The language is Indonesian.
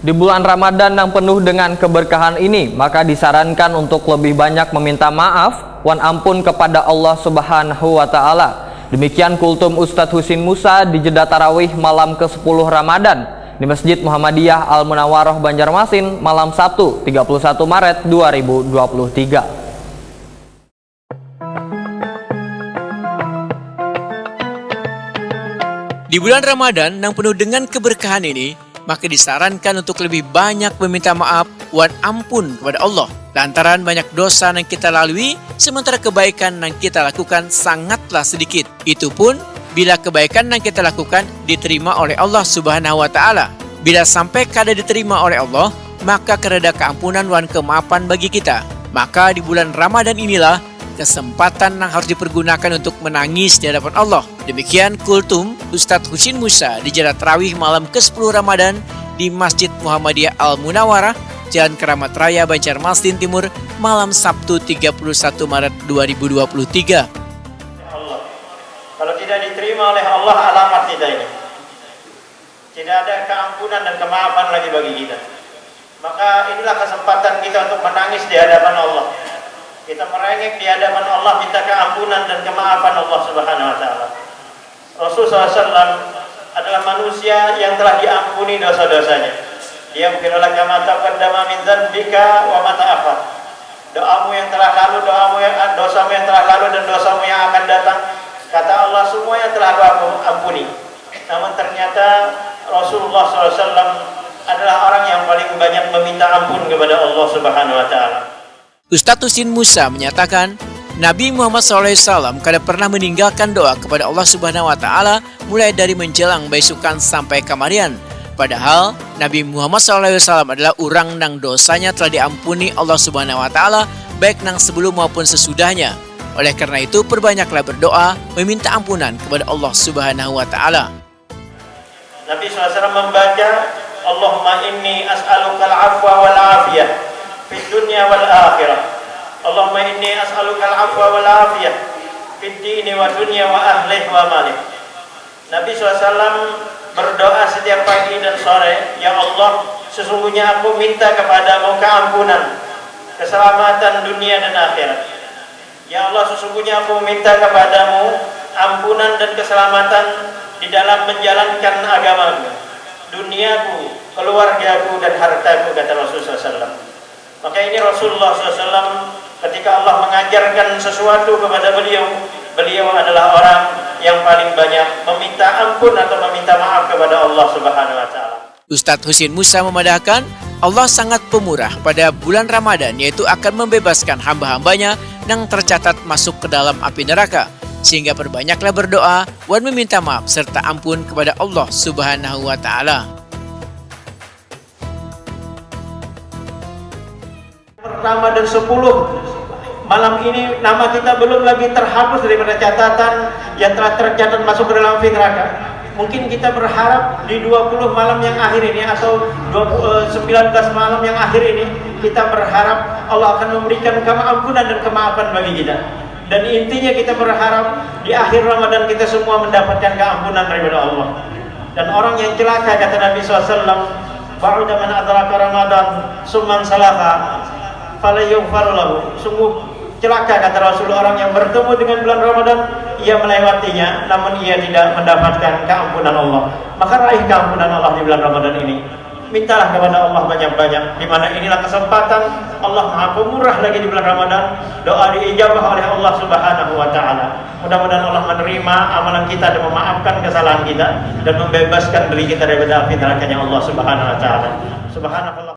Di bulan Ramadan yang penuh dengan keberkahan ini, maka disarankan untuk lebih banyak meminta maaf wan ampun kepada Allah Subhanahu wa taala. Demikian kultum Ustadz Husin Musa di jeda tarawih malam ke-10 Ramadan di Masjid Muhammadiyah Al Munawaroh Banjarmasin malam Sabtu 31 Maret 2023. Di bulan Ramadan yang penuh dengan keberkahan ini, maka disarankan untuk lebih banyak meminta maaf wan ampun kepada Allah lantaran banyak dosa yang kita lalui, sementara kebaikan yang kita lakukan sangatlah sedikit. Itu pun bila kebaikan yang kita lakukan diterima oleh Allah Subhanahu wa taala. Bila sampai kada diterima oleh Allah, maka kada keampunan wan kemaafan bagi kita. Maka di bulan Ramadan inilah kesempatan yang harus dipergunakan untuk menangis di hadapan Allah. Demikian kultum Ustadz Husin Musa di jeda tarawih malam ke-10 Ramadan di Masjid Muhammadiyah Al Munawarah, Jalan Keramat Raya, Banjarmasin Timur, malam Sabtu 31 Maret 2023. Allah. Kalau tidak diterima oleh Allah, alamat kita ini. Tidak ada keampunan dan kemaafan lagi bagi kita. Maka inilah kesempatan kita untuk menangis di hadapan Allah. Kita merengek di hadapan Allah, minta keampunan dan kemaafan Allah Subhanahu wa taala. Rasulullah SAW adalah manusia yang telah diampuni dosa-dosanya. Yaghfir laka ma taqaddama min dzanbika wa ma ta'akhkhar. Doamu yang telah lalu, dosamu yang telah lalu dan dosamu yang akan datang, kata Allah, semuanya telah aku ampuni. Namun ternyata Rasulullah SAW adalah orang yang paling banyak meminta ampun kepada Allah Subhanahu wa taala. Ustadz Husin Musa menyatakan, Nabi Muhammad SAW kada pernah meninggalkan doa kepada Allah Subhanahu wa taala mulai dari menjelang besukan sampai kamarian. Padahal Nabi Muhammad SAW adalah orang nang dosanya telah diampuni Allah Subhanahu wa taala baik nang sebelum maupun sesudahnya. Oleh karena itu perbanyaklah berdoa meminta ampunan kepada Allah Subhanahu wa taala. Nabi SAW membaca, Allahumma inni as'alukal afwa wal afiyah fid dunya wal akhirah. Allahumma inni as'alukal afwa wal afiyah fid dini wa dunya wa ahlihi wa malih. Nabi SAW berdoa setiap pagi dan sore, ya Allah, sesungguhnya aku minta kepadamu keampunan, keselamatan dunia dan akhirat. Ya Allah, sesungguhnya aku minta kepadamu ampunan dan keselamatan di dalam menjalankan agamamu, duniaku, keluargaku dan hartaku, kata Rasulullah SAW. Maka ini Rasulullah SAW ketika Allah mengajarkan sesuatu kepada beliau adalah orang yang paling banyak meminta ampun atau meminta maaf kepada Allah Subhanahu wa taala. Ustadz Husin Musa memadahkan, Allah sangat pemurah pada bulan Ramadan, yaitu akan membebaskan hamba-hambanya yang tercatat masuk ke dalam api neraka. Sehingga perbanyaklah berdoa dan meminta maaf serta ampun kepada Allah Subhanahu wa taala. Ramadan 10 malam ini nama kita belum lagi terhapus daripada catatan yang telah tercatat masuk ke dalam api neraka. Mungkin kita berharap di 20 malam yang akhir ini atau 19 malam yang akhir ini, kita berharap Allah akan memberikan keampunan dan kemaafan bagi kita. Dan intinya kita berharap di akhir Ramadan kita semua mendapatkan keampunan daripada Allah. Dan orang yang celaka, kata Nabi SAW, ba'uda man adraka Ramadan summan salaka fala yughfar lahu. Sungguh celaka, kata Rasul, orang yang bertemu dengan bulan Ramadan, ia melewatinya namun ia tidak mendapatkan keampunan Allah. Maka raih keampunan Allah di bulan Ramadan ini. Mintalah kepada Allah banyak-banyak, di mana inilah kesempatan Allah Maha Pemurah lagi di bulan Ramadan. Doa diijabah oleh Allah Subhanahu wa taala. Mudah-mudahan Allah menerima amalan kita dan memaafkan kesalahan kita dan membebaskan diri kita daripada api neraka-Nya Allah Subhanahu wa taala. Subhanallah.